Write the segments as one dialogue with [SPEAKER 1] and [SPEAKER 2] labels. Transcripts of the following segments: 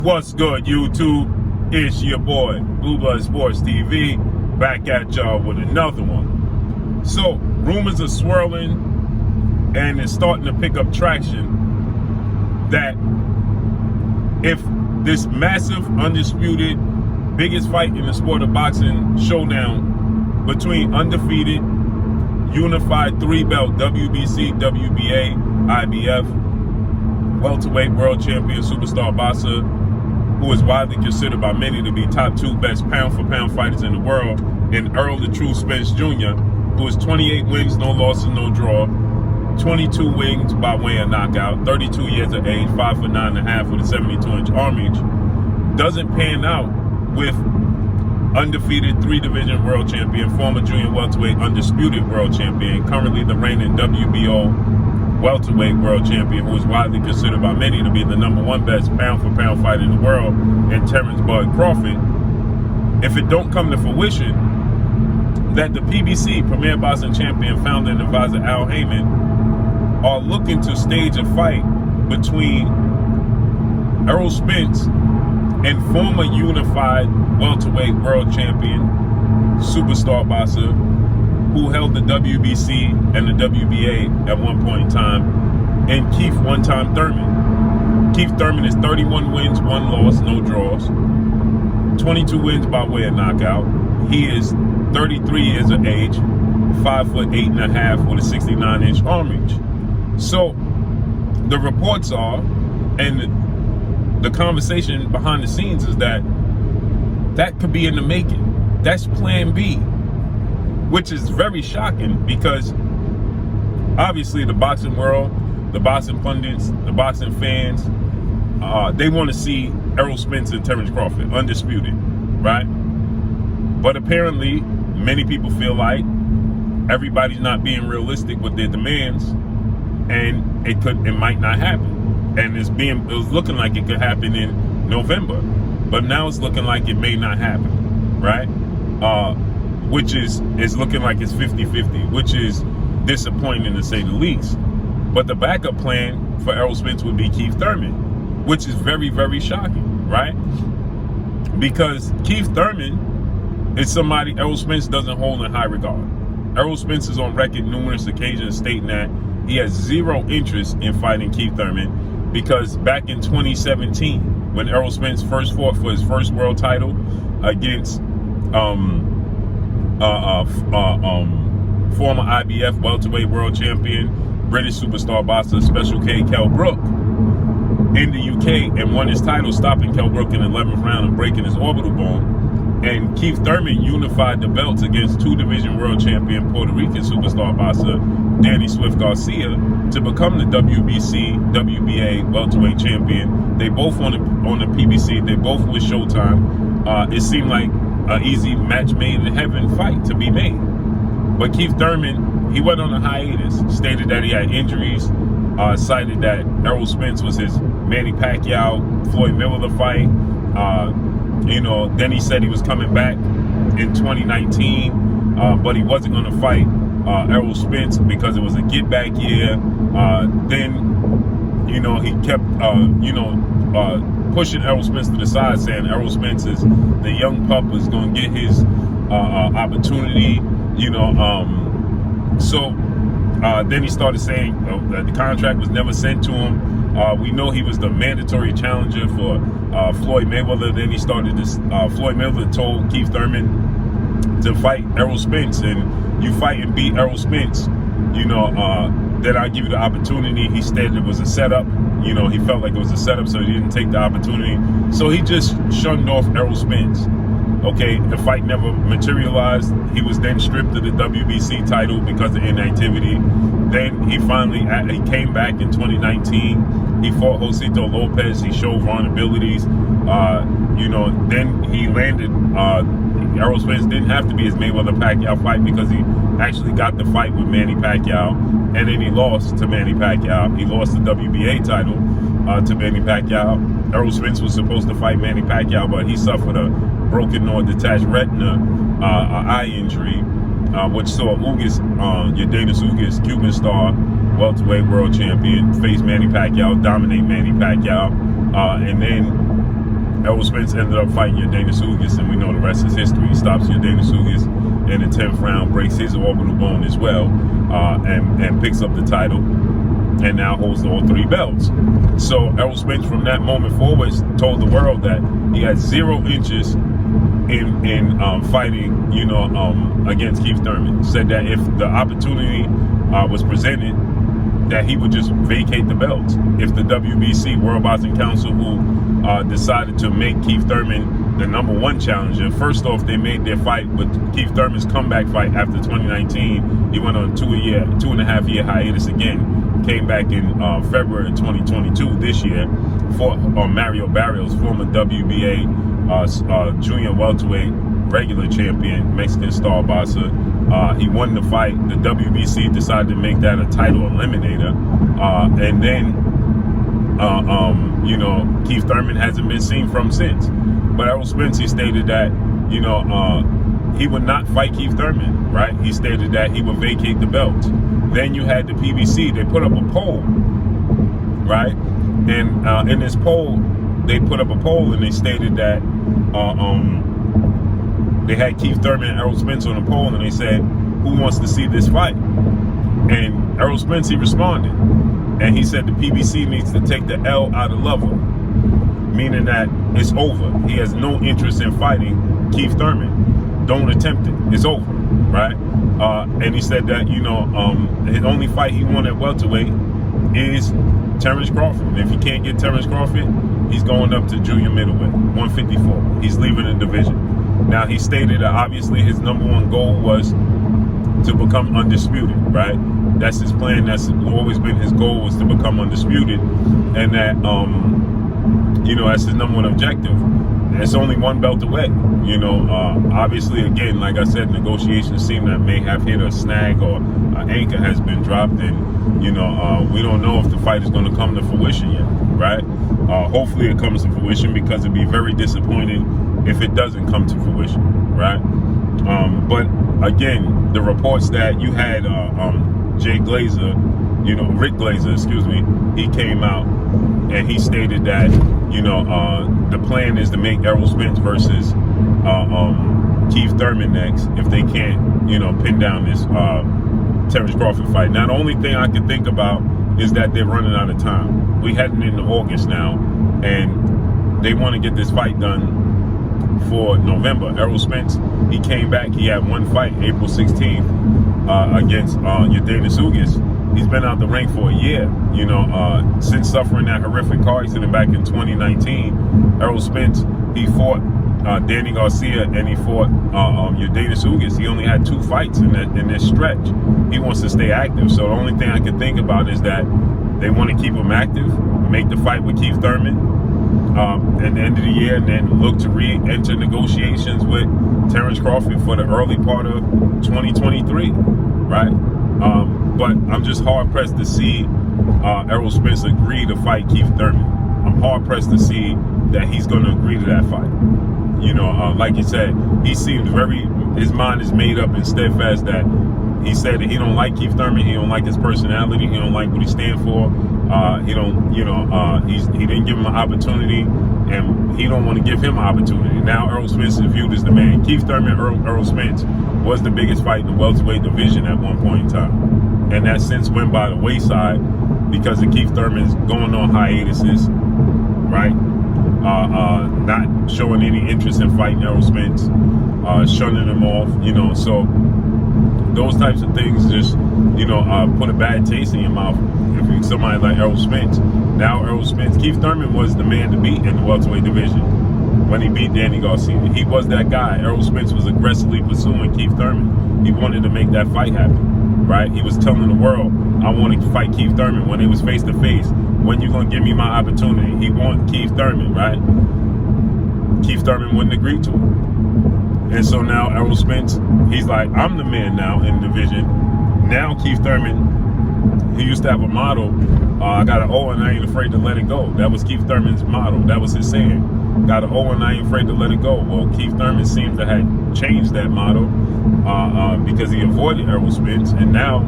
[SPEAKER 1] What's good, YouTube? It's your boy, Blue Blood Sports TV, back at y'all with another one. So, rumors are swirling, and it's starting to pick up traction that if this massive, undisputed, biggest fight in the sport of boxing showdown between undefeated, unified three-belt WBC, WBA, IBF, welterweight world champion, superstar boxer, who is widely considered by many to be top two best pound-for-pound fighters in the world, and Errol the True Spence Jr., who is 28 wins, no losses, no draw, 22 wins by way of knockout, 32 years of age, 5'9.5" with a 72-inch arm reach, doesn't pan out with undefeated three-division world champion, former junior welterweight undisputed world champion, currently the reigning WBO welterweight world champion, who is widely considered by many to be the #1 best pound-for-pound fighter in the world, and Terence Crawford. If it don't come to fruition, that the PBC, Premier Boxing Champion, founder and advisor Al Heyman, are looking to stage a fight between Errol Spence and former unified welterweight world champion, superstar boxer, who held the WBC and the WBA at one point in time, and Keith one-time Thurman. Keith Thurman is 31 wins, 1 loss, no draws, 22 wins by way of knockout. He is 33 years of age, 5'8.5" with a 69-inch arm reach. So the reports are, and the conversation behind the scenes is that could be in the making. That's plan B, which is very shocking because obviously the boxing world, the boxing pundits, the boxing fans, they want to see Errol Spence and Terence Crawford undisputed, right? But apparently many people feel like everybody's not being realistic with their demands, and it might not happen. And it was looking like it could happen in November, but now it's looking like it may not happen, right? Which is looking like it's 50-50, which is disappointing to say the least. But the backup plan for Errol Spence would be Keith Thurman, which is very, very shocking, right? Because Keith Thurman is somebody Errol Spence doesn't hold in high regard. Errol Spence is on record numerous occasions stating that he has zero interest in fighting Keith Thurman, because back in 2017, when Errol Spence first fought for his first world title against former IBF welterweight world champion, British superstar boxer Special K Kell Brook in the UK, and won his title, stopping Kell Brook in the 11th round and breaking his orbital bone. And Keith Thurman unified the belts against two-division world champion Puerto Rican superstar boxer Danny Swift Garcia to become the WBC, WBA welterweight champion. They both on the PBC. They both with Showtime. It seemed like an easy match made in heaven fight to be made. But Keith Thurman, he went on a hiatus, stated that he had injuries, cited that Errol Spence was his Manny Pacquiao, Floyd Mayweather fight. Then he said he was coming back in 2019, but he wasn't going to fight Errol Spence because it was a get-back year. Then he kept, pushing Errol Spence to the side, saying Errol Spence is the young pup, is going to get his opportunity, then he started saying that the contract was never sent to him. We know he was the mandatory challenger for Floyd Mayweather. Then he started this, Floyd Mayweather told Keith Thurman to fight Errol Spence, and you fight and beat Errol Spence, then I'll give you the opportunity. He stated it was a setup. He felt like it was a setup, so he didn't take the opportunity. So he just shunned off Errol Spence. Okay, the fight never materialized. He was then stripped of the WBC title because of inactivity. Then he came back in 2019. He fought Josito Lopez. He showed vulnerabilities. Then he landed. Errol Spence didn't have to be his Mayweather-Pacquiao fight because he actually got the fight with Manny Pacquiao, and then he lost to Manny Pacquiao. He lost the WBA title to Manny Pacquiao. Errol Spence was supposed to fight Manny Pacquiao, but he suffered a broken or detached retina, eye injury, which saw Yordenis Ugas, Cuban star, welterweight world champion, face Manny Pacquiao, dominate Manny Pacquiao, and then Errol Spence ended up fighting Dana Sugas, and we know the rest is history. He stops Dana Sugas in the 10th round, breaks his orbital bone as well, and picks up the title, and now holds all 3 belts. So Errol Spence, from that moment forward, told the world that he had 0 interest in fighting, against Keith Thurman. Said that if the opportunity was presented, that he would just vacate the belts. If the WBC, World Boxing Council, who decided to make Keith Thurman the #1 challenger, first off, they made their fight with Keith Thurman's comeback fight after 2019. He went on a 2.5 year hiatus again. Came back in February 2022 this year, fought Mario Barrios, former WBA junior welterweight regular champion, Mexican star boxer. He won the fight. The WBC decided to make that a title eliminator, and then Keith Thurman hasn't been seen from since. But Errol Spence, he stated that he would not fight Keith Thurman, right? He stated that he would vacate the belt. Then you had the PBC. They put up a poll, right? And in this poll, they put up a poll and they stated that they had Keith Thurman and Errol Spence on the poll, and they said, who wants to see this fight? And Errol Spence, he responded, and he said the PBC needs to take the L out of Lover, meaning that it's over. He has no interest in fighting Keith Thurman. Don't attempt it. It's over, right? And he said that, his only fight he won at welterweight is Terence Crawford. And if he can't get Terence Crawford, he's going up to junior middleweight, 154. He's leaving the division. Now, he stated that obviously his #1 goal was to become undisputed, right? That's his plan. That's always been his goal, was to become undisputed. And that, that's his #1 objective. It's only 1 belt away. Obviously, again, like I said, negotiations seem that may have hit a snag, or an anchor has been dropped, and we don't know if the fight is going to come to fruition yet, right? Hopefully it comes to fruition, because it'd be very disappointing if it doesn't come to fruition, right? But again, the reports that you had Rick Glazer, excuse me, he came out and he stated that the plan is to make Errol Spence versus Keith Thurman next, if they can't pin down this Terence Crawford fight. Now, the only thing I can think about is that they're running out of time. We're heading into August now, and they want to get this fight done for November. Errol Spence, he came back. He had 1 fight, April 16th, against Dana Sugas. He's been out the ring for a year, since suffering that horrific car accident back in 2019. Errol Spence, he fought Danny Garcia, and he fought Dana Sugas. He only had 2 fights in this stretch. He wants to stay active. So the only thing I can think about is that they want to keep him active, make the fight with Keith Thurman at the end of the year, and then look to re-enter negotiations with Terence Crawford for the early part of 2023, right? But I'm just hard-pressed to see Errol Spence agree to fight Keith Thurman. I'm hard-pressed to see that he's going to agree to that fight. Like you said, he seems his mind is made up and steadfast that he said that he don't like Keith Thurman. He don't like his personality. He don't like what he stands for. He didn't give him an opportunity, and he don't want to give him an opportunity. Now Errol Spence is viewed as the man. Keith Thurman, Errol Spence was the biggest fight in the welterweight division at one point in time, and that since went by the wayside because of Keith Thurman's going on hiatuses, right? Not showing any interest in fighting Errol Spence, shunning him off, so those types of things just, put a bad taste in your mouth if you're somebody like Errol Spence. Now Errol Spence, Keith Thurman was the man to beat in the welterweight division when he beat Danny Garcia. He was that guy. Errol Spence was aggressively pursuing Keith Thurman. He wanted to make that fight happen, right? He was telling the world, I want to fight Keith Thurman. When it was face to face, when you going to give me my opportunity? He wanted Keith Thurman, right? Keith Thurman wouldn't agree to it. And so now Errol Spence, he's like, I'm the man now in the division. Now Keith Thurman, he used to have a motto, I got an O and I ain't afraid to let it go. That was Keith Thurman's motto. That was his saying. Got an O and I ain't afraid to let it go. Well, Keith Thurman seems to have changed that motto because he avoided Errol Spence. And now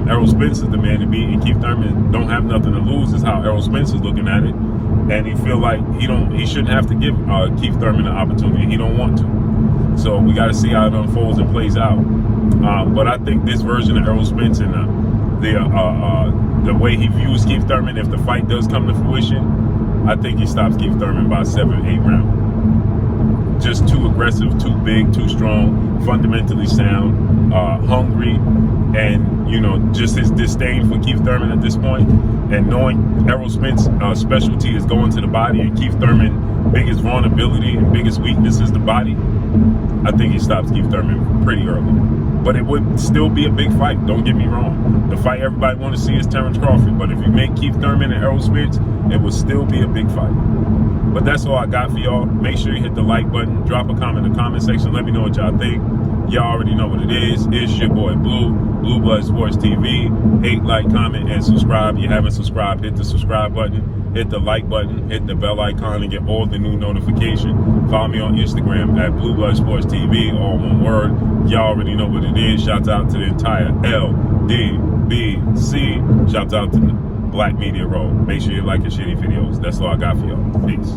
[SPEAKER 1] Errol Spence is the man to beat, and Keith Thurman don't have nothing to lose is how Errol Spence is looking at it. and he feel like he shouldn't have to give Keith Thurman an opportunity. He don't want to. So we got to see how it unfolds and plays out. But I think this version of Errol Spence and the way he views Keith Thurman, if the fight does come to fruition, I think he stops Keith Thurman by 7-8 rounds. Just too aggressive, too big, too strong, fundamentally sound, hungry, and just his disdain for Keith Thurman at this point, and knowing Errol Spence's specialty is going to the body, and Keith Thurman's biggest vulnerability and biggest weakness is the body, I think he stops Keith Thurman pretty early. But it would still be a big fight, don't get me wrong. The fight everybody want to see is Terence Crawford, but if you make Keith Thurman and Errol Spence, it would still be a big fight. But that's all I got for y'all. Make sure you hit the like button, drop a comment in the comment section, let me know what y'all think. Y'all already know what it is. It's your boy Blue, Blue Blood Sports TV. Hate, like, comment, and subscribe. If you haven't subscribed, hit the subscribe button, hit the like button, hit the bell icon, and get all the new notifications. Follow me on Instagram at Blue Blood Sports TV, all one word. Y'all already know what it is. Shouts out to the entire LDBC. Shouts out to the Black Media Row. Make sure you like and share these videos. That's all I got for y'all. Peace.